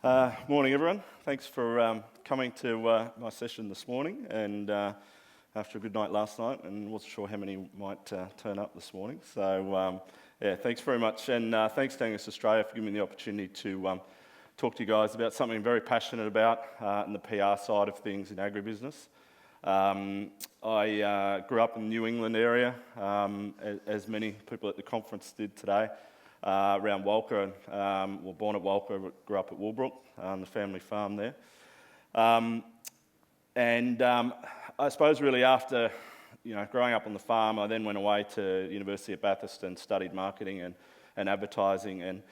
Morning, everyone. Thanks for coming to my session this morning. And after a good night last night, and wasn't sure how many might turn up this morning. So, thanks very much. And thanks to Angus Australia for giving me the opportunity to talk to you guys about something I'm very passionate about in the PR side of things in agribusiness. I grew up in the New England area, as many people at the conference did today. Around Walker, born at Walker, but grew up at Woolbrook, the family farm there. I suppose really after, growing up on the farm, I then went away to University of Bathurst and studied marketing and advertising, and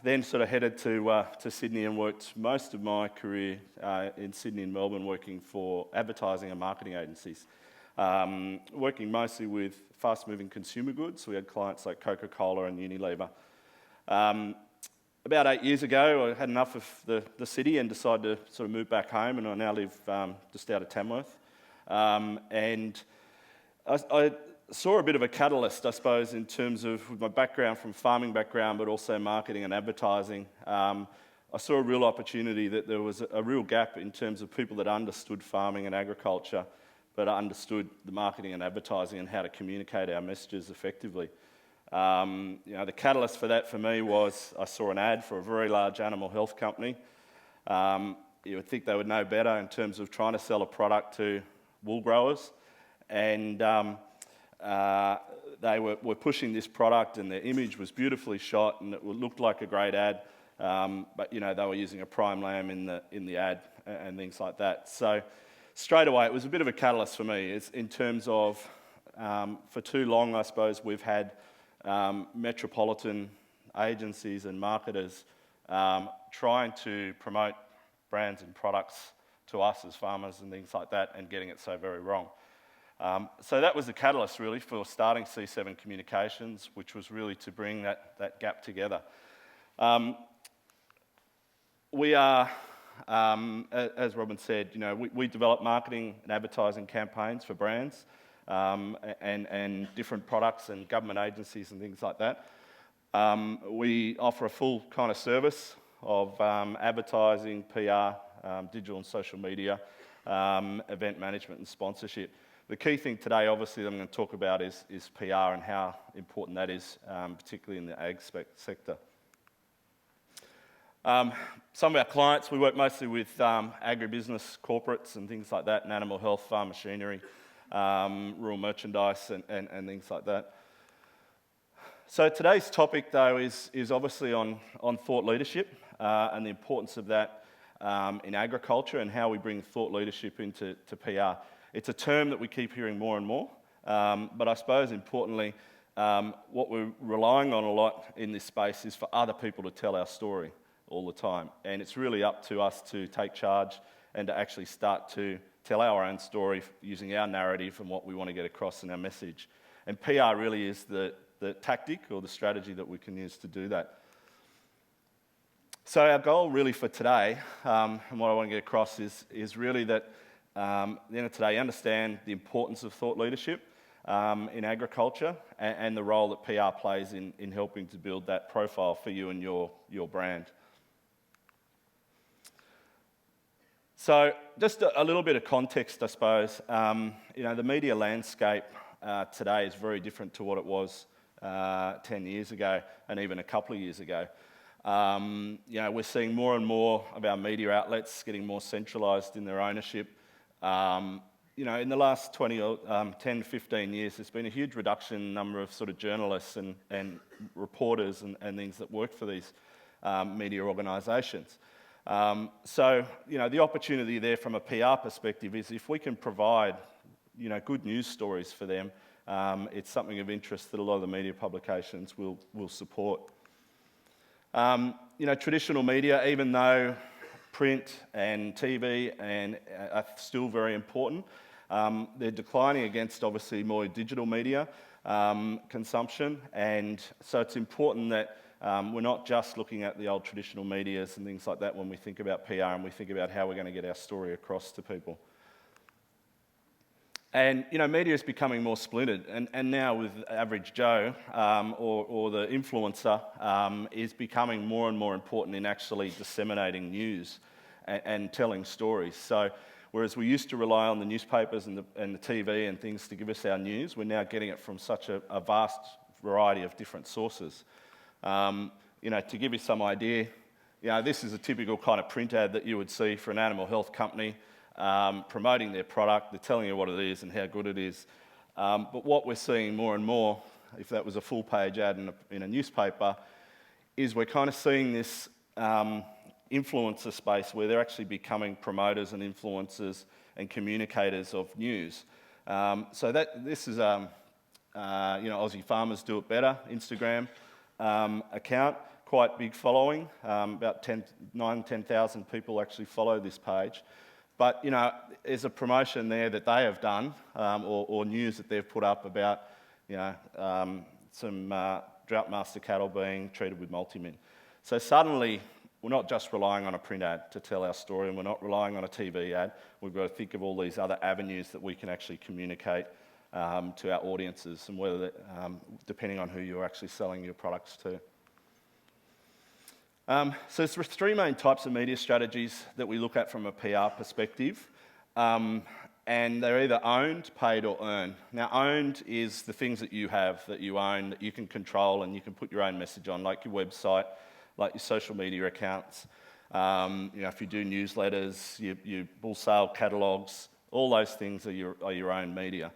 then sort of headed to Sydney and worked most of my career in Sydney and Melbourne working for advertising and marketing agencies. Working mostly with fast-moving consumer goods. We had clients like Coca-Cola and Unilever. About 8 years ago, I had enough of the city and decided to sort of move back home, and I now live just out of Tamworth. And I saw a bit of a catalyst, I suppose, in terms of with my background from farming background, but also marketing and advertising. I saw a real opportunity that there was a real gap in terms of people that understood farming and agriculture, but understood the marketing and advertising and how to communicate our messages effectively. The catalyst for that for me was I saw an ad for a very large animal health company. You would think they would know better in terms of trying to sell a product to wool growers, and they were pushing this product, and their image was beautifully shot, and it looked like a great ad. But they were using a prime lamb in the ad and things like that. So straight away, it was a bit of a catalyst for me. It's in terms of, for too long, I suppose, we've had metropolitan agencies and marketers trying to promote brands and products to us as farmers and things like that, and getting it so very wrong. So that was the catalyst, really, for starting C7 Communications, which was really to bring that gap together. We are... as Robin said, we develop marketing and advertising campaigns for brands and different products and government agencies and things like that. We offer a full kind of service of advertising, PR, digital and social media, event management and sponsorship. The key thing today, obviously, that I'm going to talk about is PR and how important that is, particularly in the ag sector. Some of our clients, we work mostly with agribusiness corporates and things like that, and animal health, farm machinery, rural merchandise and things like that. So today's topic, though, is obviously on thought leadership and the importance of that in agriculture and how we bring thought leadership into PR. It's a term that we keep hearing more and more, but I suppose importantly, what we're relying on a lot in this space is for other people to tell our story all the time, and it's really up to us to take charge and to actually start to tell our own story using our narrative and what we want to get across in our message. And PR really is the tactic or the strategy that we can use to do that. So our goal really for today, and what I want to get across is really that at the end of today, understand the importance of thought leadership in agriculture and the role that PR plays in helping to build that profile for you and your brand. So just a little bit of context, I suppose. The media landscape today is very different to what it was 10 years ago and even a couple of years ago. We're seeing more and more of our media outlets getting more centralised in their ownership. In the last 10, 15 years, there's been a huge reduction in the number of sort of journalists and reporters and things that work for these media organisations. So the opportunity there from a PR perspective is if we can provide, good news stories for them, it's something of interest that a lot of the media publications will support. Traditional media, even though print and TV are still very important, they're declining against obviously more digital media consumption, and so it's important that we're not just looking at the old traditional medias and things like that when we think about PR and we think about how we're going to get our story across to people. And, media is becoming more splintered. And now with average Joe or the influencer is becoming more and more important in actually disseminating news and telling stories. So whereas we used to rely on the newspapers and the TV and things to give us our news, we're now getting it from such a vast variety of different sources. To give you some idea, this is a typical kind of print ad that you would see for an animal health company promoting their product. They're telling you what it is and how good it is. But what we're seeing more and more, if that was a full-page ad in a newspaper, is we're kind of seeing this influencer space where they're actually becoming promoters and influencers and communicators of news. So this is, Aussie Farmers Do It Better Instagram account, quite big following. About 10,000 people actually follow this page. But, there's a promotion there that they have done, or news that they've put up about, some drought master cattle being treated with multimin. So suddenly, we're not just relying on a print ad to tell our story, and we're not relying on a TV ad. We've got to think of all these other avenues that we can actually communicate to our audiences, and whether depending on who you're actually selling your products to. So there's three main types of media strategies that we look at from a PR perspective, and they're either owned, paid, or earned. Now, owned is the things that you have, that you own, that you can control, and you can put your own message on, like your website, like your social media accounts. If you do newsletters, your bull sale catalogues, all those things are your own media.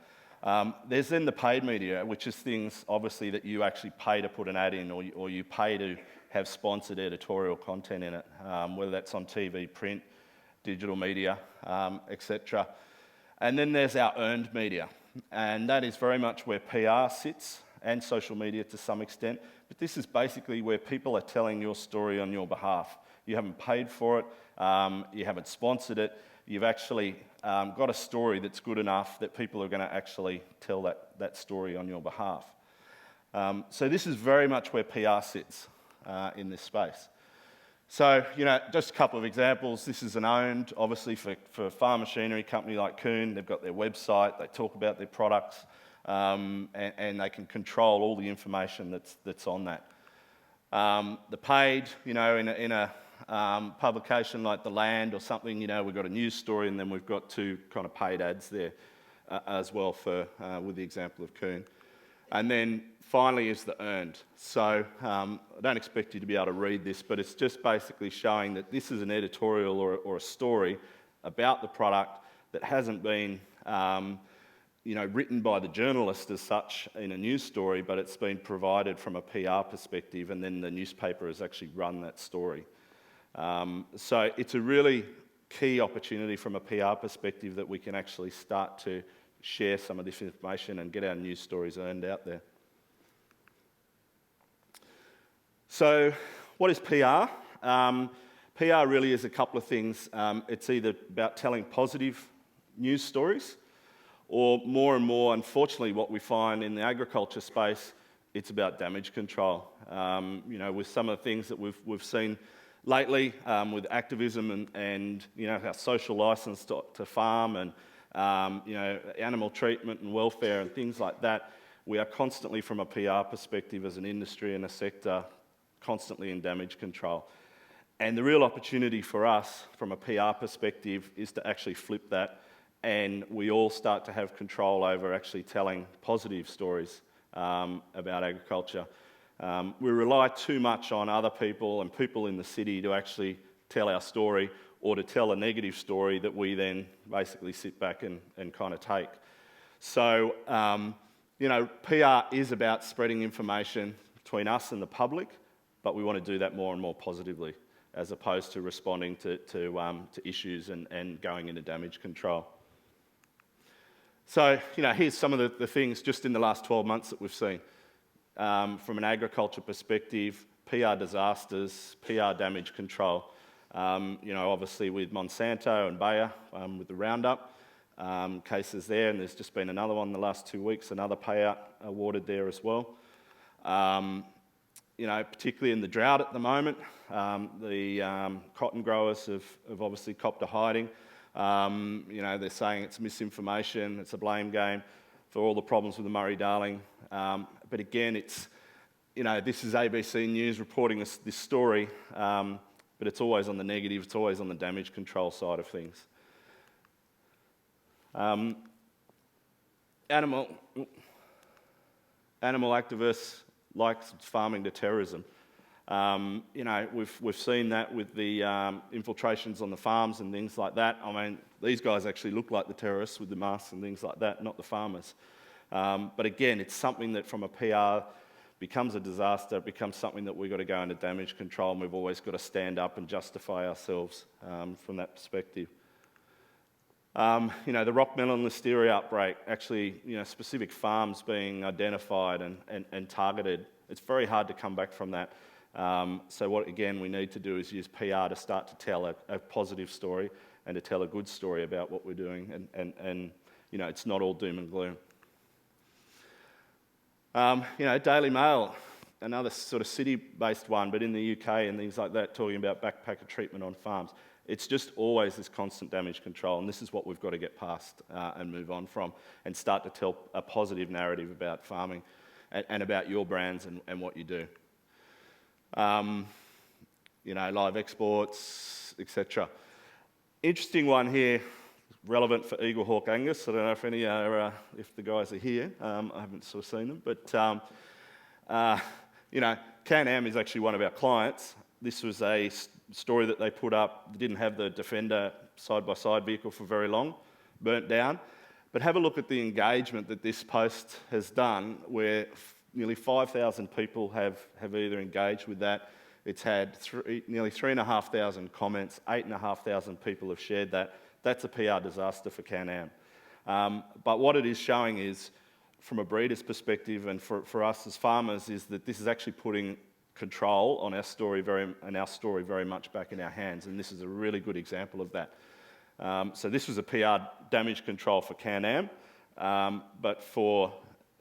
There's then the paid media, which is things, obviously, that you actually pay to put an ad in, or you pay to have sponsored editorial content in it, whether that's on TV, print, digital media, etc. And then there's our earned media, and that is very much where PR sits, and social media to some extent. But this is basically where people are telling your story on your behalf. You haven't paid for it, you haven't sponsored it, you've actually got a story that's good enough that people are going to actually tell that story on your behalf. So this is very much where PR sits in this space. So, just a couple of examples. This is an owned, obviously, for a farm machinery company like Kuhn. They've got their website, they talk about their products, and they can control all the information that's on that. The paid, in a publication like The Land or something, we've got a news story, and then we've got two kind of paid ads there as well with the example of Kuhn. And then finally is the earned. So I don't expect you to be able to read this, but it's just basically showing that this is an editorial or a story about the product that hasn't been written by the journalist as such in a news story, but it's been provided from a PR perspective, and then the newspaper has actually run that story. So it's a really key opportunity from a PR perspective that we can actually start to share some of this information and get our news stories earned out there. So what is PR? PR really is a couple of things. It's either about telling positive news stories, or more and more, unfortunately, what we find in the agriculture space, it's about damage control. With some of the things that we've seen lately with activism and our social license to farm and animal treatment and welfare and things like that, we are constantly, from a PR perspective as an industry and a sector, constantly in damage control. And the real opportunity for us from a PR perspective is to actually flip that, and we all start to have control over actually telling positive stories about agriculture. We rely too much on other people and people in the city to actually tell our story, or to tell a negative story that we then basically sit back and kind of take. So, PR is about spreading information between us and the public, but we want to do that more and more positively, as opposed to responding to issues and going into damage control. So, here's some of the things just in the last 12 months that we've seen. From an agriculture perspective, PR disasters, PR damage control. Obviously with Monsanto and Bayer, with the Roundup cases there, and there's just been another one in the last 2 weeks, another payout awarded there as well. Particularly in the drought at the moment, the cotton growers have obviously copped a hiding. They're saying it's misinformation, it's a blame game for all the problems with the Murray-Darling. But again, this is ABC News reporting this story, but it's always on the negative, it's always on the damage control side of things. Animal activists like farming to terrorism. We've seen that with the infiltrations on the farms and things like that. I mean, these guys actually look like the terrorists with the masks and things like that, not the farmers. But again, it's something that from a PR becomes a disaster, it becomes something that we've got to go into damage control, and we've always got to stand up and justify ourselves from that perspective. The rock melon listeria outbreak, actually, specific farms being identified and targeted, it's very hard to come back from that. So what, again, we need to do is use PR to start to tell a positive story and to tell a good story about what we're doing, and it's not all doom and gloom. Daily Mail, another sort of city-based one, but in the UK and things like that, talking about backpacker treatment on farms. It's just always this constant damage control, and this is what we've got to get past and move on from, and start to tell a positive narrative about farming and about your brands and what you do. Live exports, etc. Interesting one here, relevant for Eagle Hawk Angus. I don't know if any are, if the guys are here. I haven't sort of seen them, but Can-Am is actually one of our clients. This was a story that they put up. They didn't have the Defender side-by-side vehicle for very long, burnt down. But have a look at the engagement that this post has done, where nearly 5,000 people have either engaged with that. It's had nearly 3,500 comments, 8,500 people have shared that. That's a PR disaster for Can-Am. But what it is showing is, from a breeder's perspective and for us as farmers, is that this is actually putting control on our story very much back in our hands, and this is a really good example of that. So this was a PR damage control for Can-Am, but for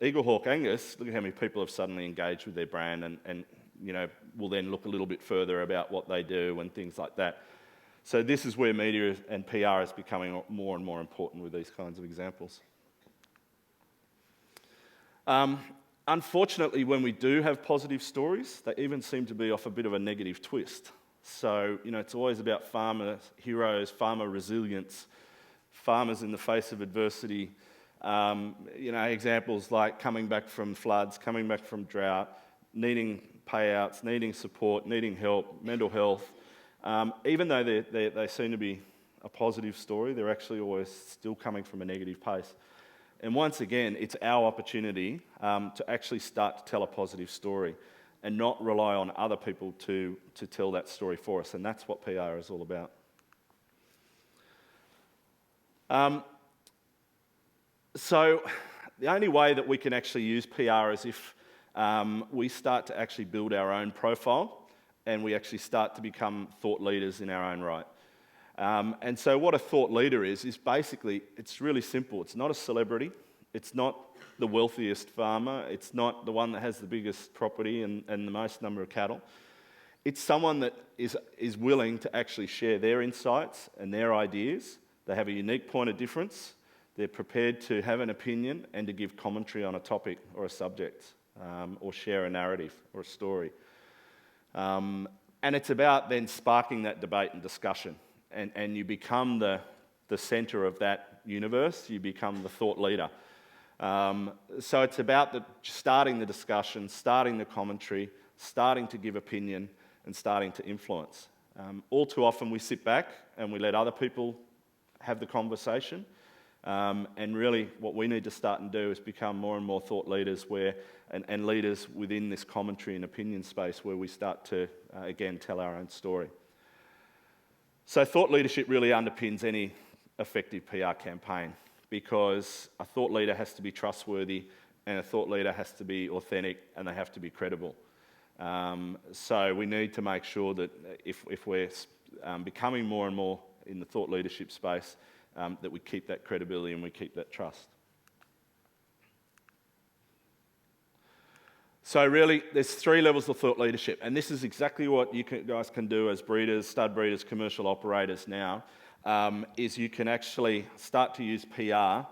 Eagle Hawk Angus, look at how many people have suddenly engaged with their brand and will then look a little bit further about what they do and things like that. So this is where media and PR is becoming more and more important with these kinds of examples. Unfortunately, when we do have positive stories, they even seem to be off a bit of a negative twist. So, it's always about farmer heroes, farmer resilience, farmers in the face of adversity. Examples like coming back from floods, coming back from drought, needing payouts, needing support, needing help, mental health. Even though they seem to be a positive story, they're actually always still coming from a negative place. And once again, it's our opportunity to actually start to tell a positive story and not rely on other people to tell that story for us. And that's what PR is all about. So the only way that we can actually use PR is if we start to actually build our own profile and we actually start to become thought leaders in our own right. And so what a thought leader is basically, it's really simple. It's not a celebrity. It's not the wealthiest farmer. It's not the one that has the biggest property and the most number of cattle. It's someone that is willing to actually share their insights and their ideas. They have a unique point of difference. They're prepared to have an opinion and to give commentary on a topic or a subject, or share a narrative or a story. And it's about then sparking that debate and discussion. And you become the centre of that universe. You become the thought leader. So it's about starting the discussion, starting the commentary, starting to give opinion, and starting to influence. All too often we sit back and we let other people have the conversation. And really what we need to start and do is become more and more thought leaders and leaders within this commentary and opinion space where we start to, again, tell our own story. So thought leadership really underpins any effective PR campaign, because a thought leader has to be trustworthy and a thought leader has to be authentic and they have to be credible. So we need to make sure that if we're becoming more and more in the thought leadership space, that we keep that credibility and we keep that trust. So really, there's 3 levels of thought leadership, and this is exactly what you guys can do as breeders, stud breeders, commercial operators now. is you can actually start to use PR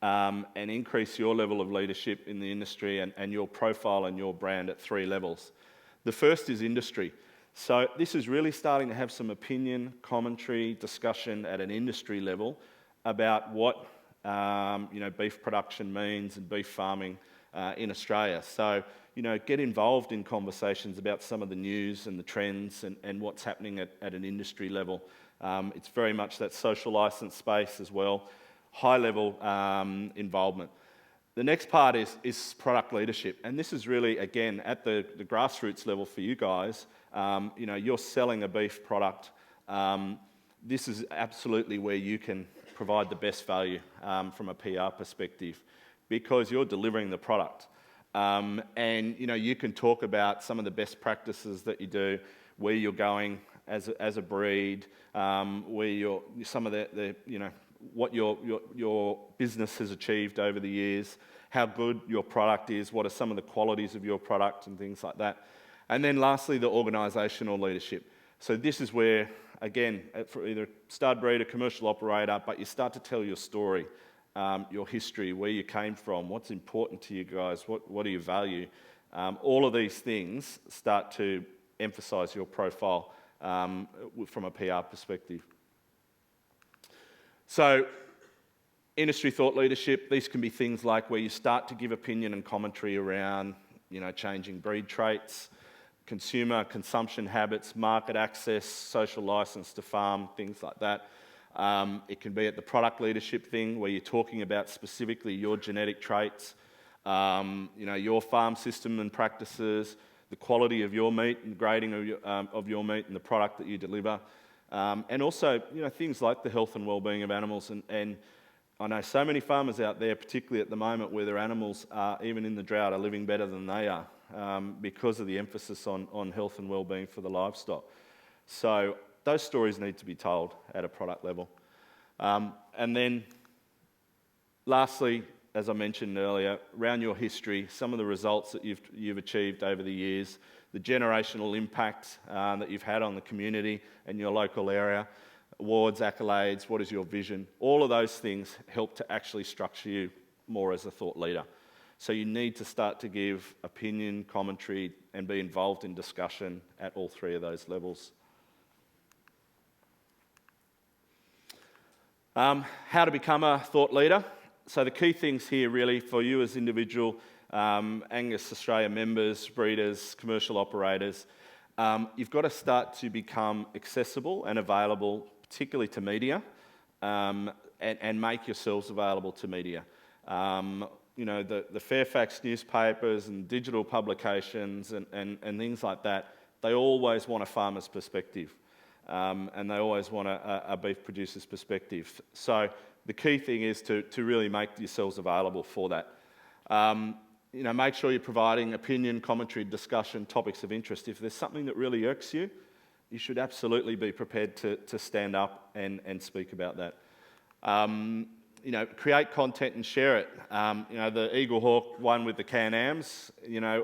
and increase your level of leadership in the industry and your profile and your brand at 3 levels. The first is industry. So this is really starting to have some opinion, commentary, discussion at an industry level about what beef production means and beef farming in Australia. So, get involved in conversations about some of the news and the trends and what's happening at an industry level. It's very much that social licence space as well, high-level involvement. The next part is product leadership, and this is really, again, at the grassroots level for you guys. You're selling a beef product. This is absolutely where you can provide the best value from a PR perspective, because you're delivering the product. And you can talk about some of the best practices that you do, where you're going as a breed, where some of the what your business has achieved over the years, how good your product is, what are some of the qualities of your product and things like that. And then lastly, the organisational leadership. So this is where, again, for either stud breeder, commercial operator, but you start to tell your story, your history, where you came from, what's important to you guys, what do you value. All of these things start to emphasise your profile from a PR perspective. So, industry thought leadership, these can be things like where you start to give opinion and commentary around, changing breed traits, consumer consumption habits, market access, social licence to farm, things like that. It can be at the product leadership thing where you're talking about specifically your genetic traits, your farm system and practices, the quality of your meat and grading of your meat and the product that you deliver. And also, things like the health and well-being of animals. And I know so many farmers out there, particularly at the moment where their animals are, even in the drought, are living better than they are because of the emphasis on health and well-being for the livestock. So those stories need to be told at a product level. And then lastly, as I mentioned earlier, around your history, some of the results that you've achieved over the years, the generational impact that you've had on the community and your local area, awards, accolades, what is your vision? All of those things help to actually structure you more as a thought leader. So you need to start to give opinion, commentary, and be involved in discussion at all 3 of those levels. How to become a thought leader. So the key things here really for you as individual Angus Australia members, breeders, commercial operators, you've got to start to become accessible and available, particularly to media, and make yourselves available to media. The Fairfax newspapers and digital publications and things like that, they always want a farmer's perspective. And they always want a beef producer's perspective. So the key thing is to really make yourselves available for that. Make sure you're providing opinion, commentary, discussion, topics of interest. If there's something that really irks you, you should absolutely be prepared to stand up and speak about that. Create content and share it. The Eagle Hawk one with the Can-Ams,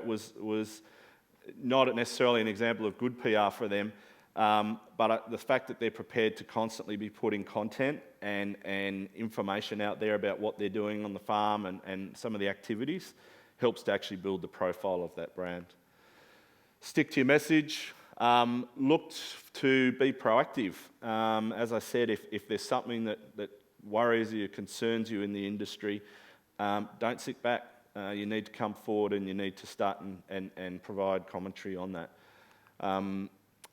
was not necessarily an example of good PR for them. But the fact that they're prepared to constantly be putting content and information out there about what they're doing on the farm and some of the activities helps to actually build the profile of that brand. Stick to your message. Look to be proactive. As I said, if there's something that worries you, concerns you in the industry, don't sit back. You need to come forward and you need to start and provide commentary on that.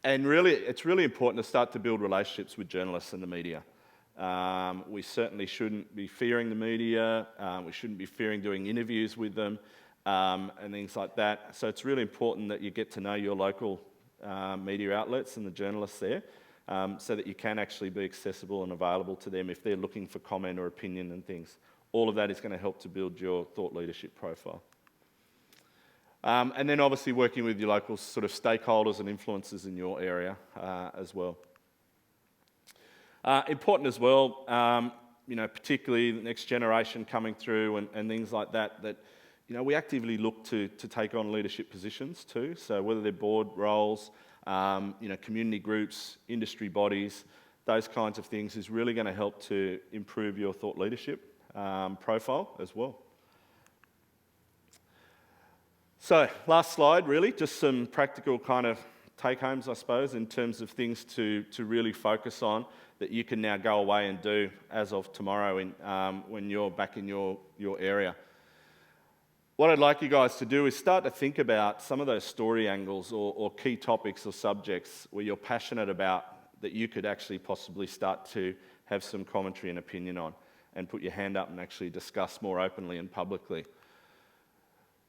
And really, it's really important to start to build relationships with journalists and the media. We certainly shouldn't be fearing the media. We shouldn't be fearing doing interviews with them and things like that. So it's really important that you get to know your local media outlets and the journalists there so that you can actually be accessible and available to them if they're looking for comment or opinion and things. All of that is going to help to build your thought leadership profile. And then obviously working with your local sort of stakeholders and influencers in your area as well. Important as well, particularly the next generation coming through and things like that, we actively look to take on leadership positions too. So whether they're board roles, community groups, industry bodies, those kinds of things is really going to help to improve your thought leadership profile as well. So, last slide, really, just some practical kind of take-homes, I suppose, in terms of things to really focus on that you can now go away and do as of tomorrow when you're back in your area. What I'd like you guys to do is start to think about some of those story angles or key topics or subjects where you're passionate about that you could actually possibly start to have some commentary and opinion on and put your hand up and actually discuss more openly and publicly.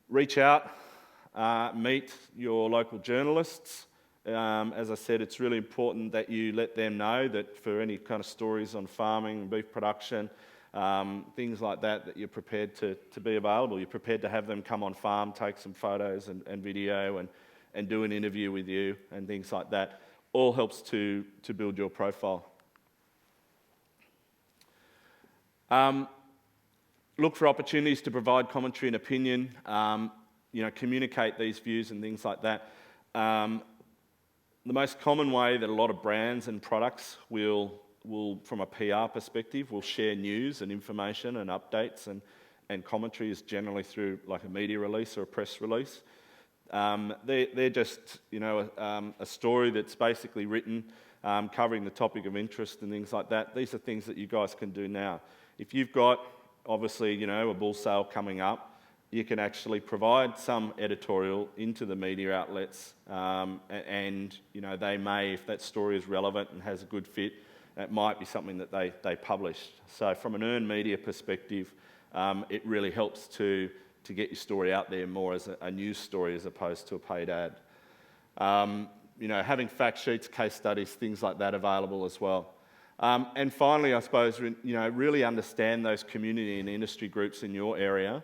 Reach out, meet your local journalists. As I said, it's really important that you let them know that for any kind of stories on farming, beef production, things like that you're prepared to be available. You're prepared to have them come on farm, take some photos and video and do an interview with you and things like that. All helps to build your profile. Look for opportunities to provide commentary and opinion, communicate these views and things like that. The most common way that a lot of brands and products will from a PR perspective, will share news and information and updates and commentary is generally through like a media release or a press release. They're just, a story that's basically written, covering the topic of interest and things like that. These are things that you guys can do now. If you've got, obviously, a bull sale coming up, you can actually provide some editorial into the media outlets, and they may, if that story is relevant and has a good fit, it might be something that they publish. So from an earned media perspective, it really helps to get your story out there more as a news story as opposed to a paid ad. Having fact sheets, case studies, things like that available as well. And finally, I suppose, really understand those community and industry groups in your area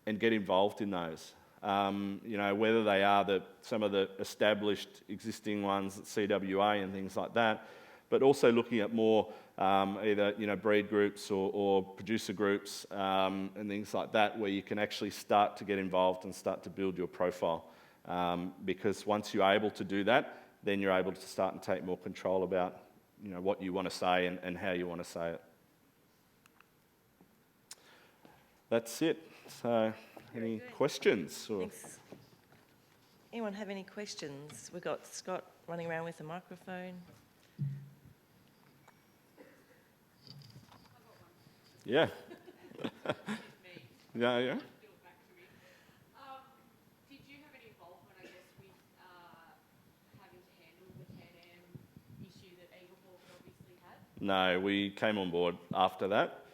and get involved in those. Whether they are some of the established existing ones at CWA and things like that, but also looking at more either breed groups or producer groups and things like that, where you can actually start to get involved and start to build your profile. Because once you're able to do that, then you're able to start and take more control about what you want to say and how you want to say it. That's it. So, any questions? Thanks. Anyone have any questions? We've got Scott running around with a microphone. Yeah. Yeah. Did you have any involvement, I guess, with having to handle the Can-Am issue that Eagle Hawk obviously had? No, we came on board after that.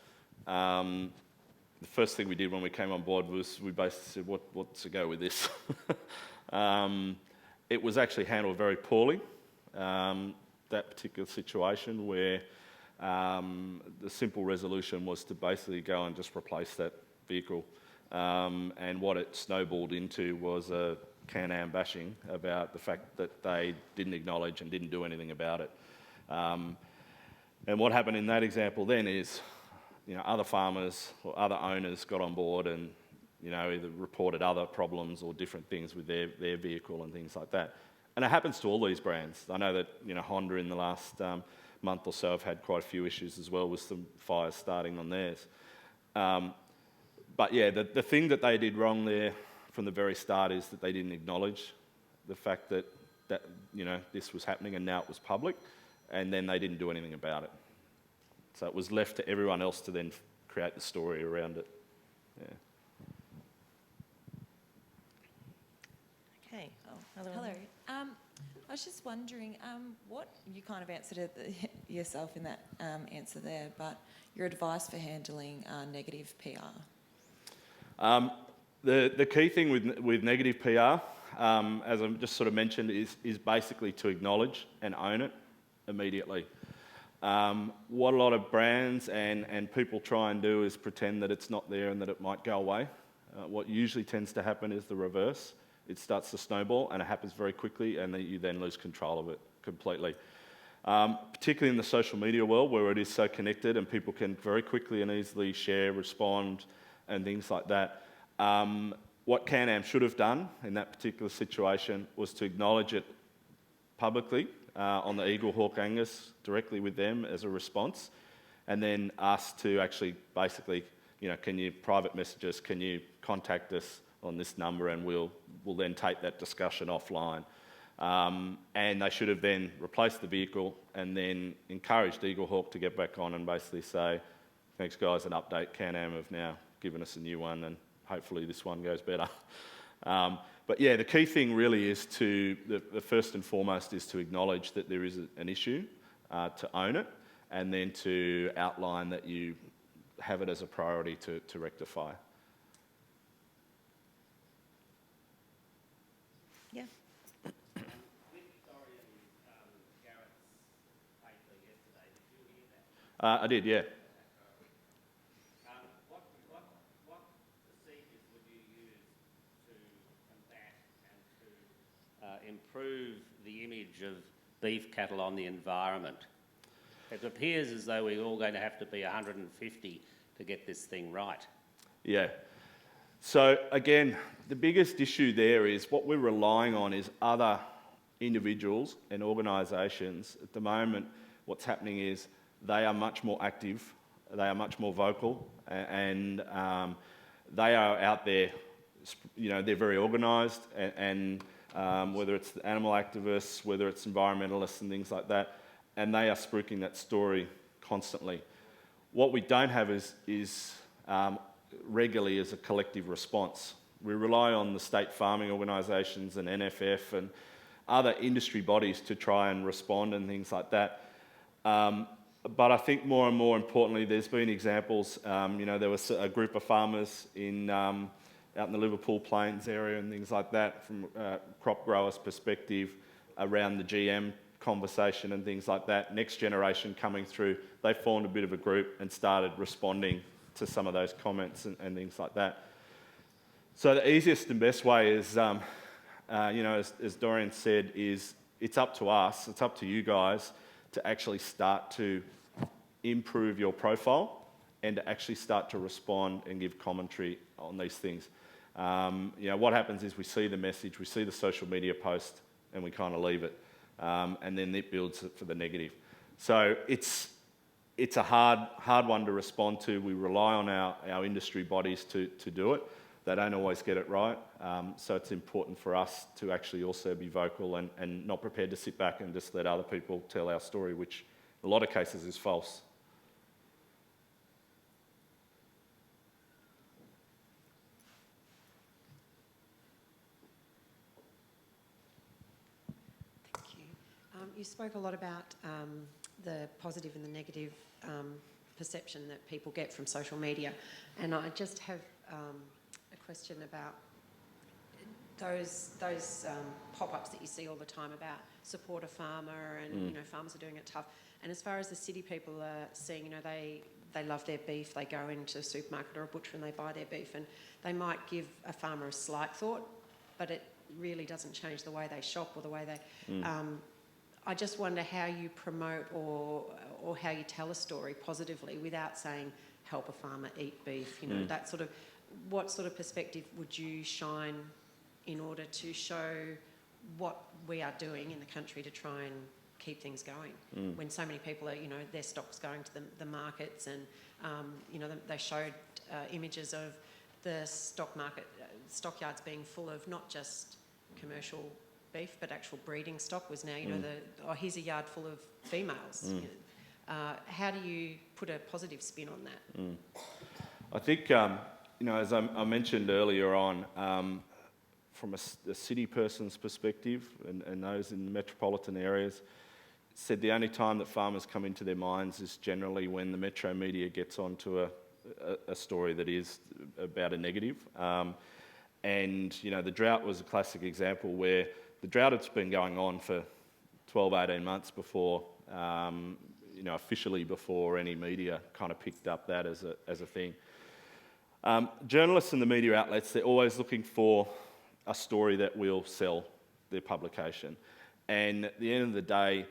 The first thing we did when we came on board was we basically said, what's to go with this? It was actually handled very poorly, that particular situation where the simple resolution was to basically go and just replace that vehicle. And what it snowballed into was a Can-Am bashing about the fact that they didn't acknowledge and didn't do anything about it. And what happened in that example then is, other farmers or other owners got on board and, either reported other problems or different things with their vehicle and things like that. And it happens to all these brands. I know that, Honda in the last month or so have had quite a few issues as well with some fires starting on theirs. But yeah, the thing that they did wrong there from the very start is that they didn't acknowledge the fact that this was happening and now it was public, and then they didn't do anything about it. So it was left to everyone else to then create the story around it. Yeah. Okay. Another one. Hello. I was just wondering, what you kind of answered it yourself in that answer there, but your advice for handling negative PR. The key thing with negative PR, as I just sort of mentioned, is basically to acknowledge and own it immediately. What a lot of brands and people try and do is pretend that it's not there and that it might go away. What usually tends to happen is the reverse. It starts to snowball and it happens very quickly, and you then lose control of it completely. Particularly in the social media world where it is so connected and people can very quickly and easily share, respond and things like that. What Can-Am should have done in that particular situation was to acknowledge it publicly on the Eagle Hawk Angus directly with them as a response, and then us to actually basically, can you private message us, can you contact us on this number, and we'll then take that discussion offline. And they should have then replaced the vehicle and then encouraged Eagle Hawk to get back on and basically say, thanks guys, an update, Can-Am have now given us a new one and hopefully this one goes better. But yeah, the key thing really is the first and foremost is to acknowledge that there is an issue, to own it, and then to outline that you have it as a priority to rectify. Yeah. I did, yeah. What procedures would you use to combat and to improve the image of beef cattle on the environment? It appears as though we're all going to have to be 150 to get this thing right. Yeah. So again, the biggest issue there is what we're relying on is other individuals and organisations. At the moment, what's happening is they are much more active, they are much more vocal, and they are out there, they're very organised, and whether it's the animal activists, whether it's environmentalists and things like that, and they are spruiking that story constantly. What we don't have is regularly is a collective response. We rely on the state farming organisations and NFF and other industry bodies to try and respond and things like that. But I think more and more importantly, there's been examples. There was a group of farmers out in the Liverpool Plains area and things like that, from a crop growers' perspective, around the GM conversation and things like that. Next generation coming through, they formed a bit of a group and started responding to some of those comments and things like that. So the easiest and best way is, as Dorian said, is it's up to us, it's up to you guys to actually start to improve your profile and to actually start to respond and give commentary on these things. What happens is we see the message, we see the social media post, and we kind of leave it. And then it builds it for the negative. So it's a hard one to respond to. We rely on our industry bodies to do it. They don't always get it right. So it's important for us to actually also be vocal and not prepared to sit back and just let other people tell our story, which in a lot of cases is false. Thank you. You spoke a lot about the positive and the negative perception that people get from social media, and I just have a question about those pop-ups that you see all the time about support a farmer and farmers are doing it tough. And as far as the city people are seeing, they love their beef. They go into a supermarket or a butcher and they buy their beef, and they might give a farmer a slight thought, but it really doesn't change the way they shop or the way they. I just wonder how you promote or how you tell a story positively without saying help a farmer eat beef. That sort of. What sort of perspective would you shine in order to show what we are doing in the country to try and keep things going when so many people are, their stock's going to the markets and, they showed images of the stockyards being full of not just commercial beef but actual breeding stock was now, here's a yard full of females. How do you put a positive spin on that? I think... as I mentioned earlier on, from a city person's perspective and those in the metropolitan areas, said the only time that farmers come into their minds is generally when the metro media gets onto a story that is about a negative. The drought was a classic example where the drought had been going on for 12, 18 months before, officially before any media kind of picked up that as a thing. Journalists and the media outlets, they're always looking for a story that will sell their publication. And at the end of the day,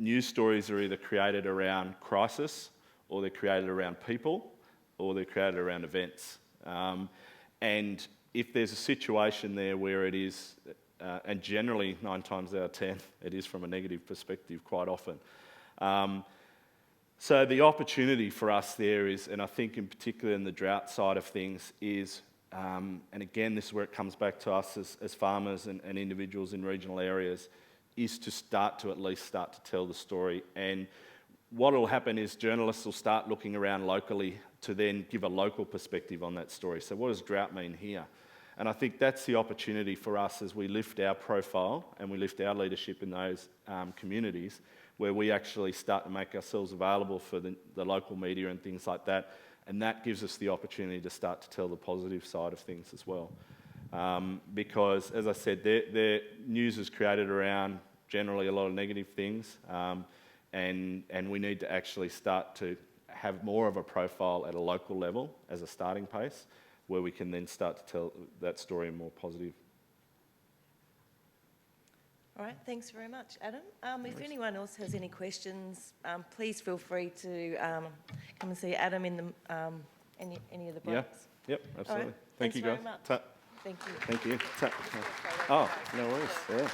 news stories are either created around crisis, or they're created around people, or they're created around events. And if there's a situation there where it is and generally 9 times out of 10, it is from a negative perspective quite often. So the opportunity for us there is, and I think in particular in the drought side of things, is, and again, this is where it comes back to us as farmers and individuals in regional areas, is to at least start to tell the story. And what will happen is journalists will start looking around locally to then give a local perspective on that story. So what does drought mean here? And I think that's the opportunity for us as we lift our profile and we lift our leadership in those communities, where we actually start to make ourselves available for the local media and things like that. And that gives us the opportunity to start to tell the positive side of things as well. Because, as I said, their news is created around generally a lot of negative things, and we need to actually start to have more of a profile at a local level as a starting pace, where we can then start to tell that story in more positive. All right, thanks very much, Adam. If anyone else has any questions, please feel free to come and see Adam in the any of the breaks. Yep, absolutely. All right, Thank you, guys. thanks very much. Thank you. Thank you. Oh, no worries. Yeah.